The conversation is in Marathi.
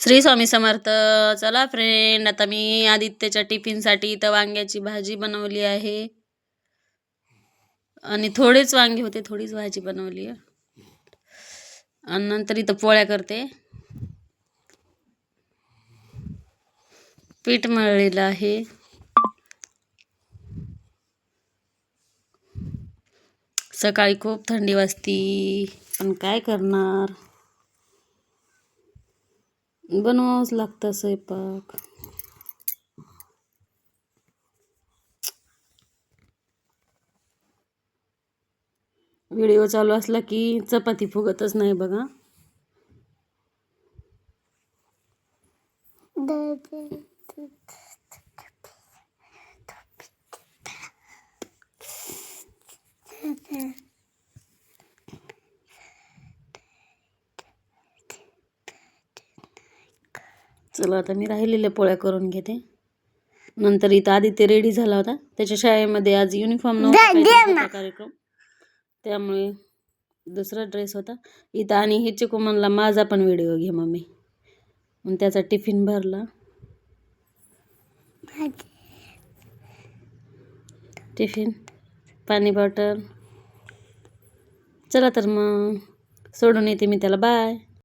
श्री स्वामी समर्थ. चला फ्रेंड, आता मी आदित्यच्या टिफिनसाठी इथं वांग्याची भाजी बनवली आहे आणि थोडेच वांगे होते, थोडीच भाजी बनवली आहे. आणि नंतर इथं पोळ्या करते. पीठ मळलेलं आहे. सकाळी खूप थंडी वाजती, पण काय करणार, बनवावंच लागतं स्वयंपाक. व्हिडिओ चालू असला की चपाती फुगतच नाही बघा. चला आता मी राहिलेल्या पोळ्या करून घेते. नंतर इथं आदित्य रेडी झाला होता. त्याच्या शाळेमध्ये आज युनिफॉर्म नव्हता कार्यक्रम, त्यामुळे दुसरा ड्रेस होता इथं. आणि हे चिकू म्हणला माझा पण व्हिडिओ घे मम्मी, मग त्याचा टिफिन भरला. टिफिन, पाणी बॉटल. चला तर मग सोडून येते मी त्याला. बाय.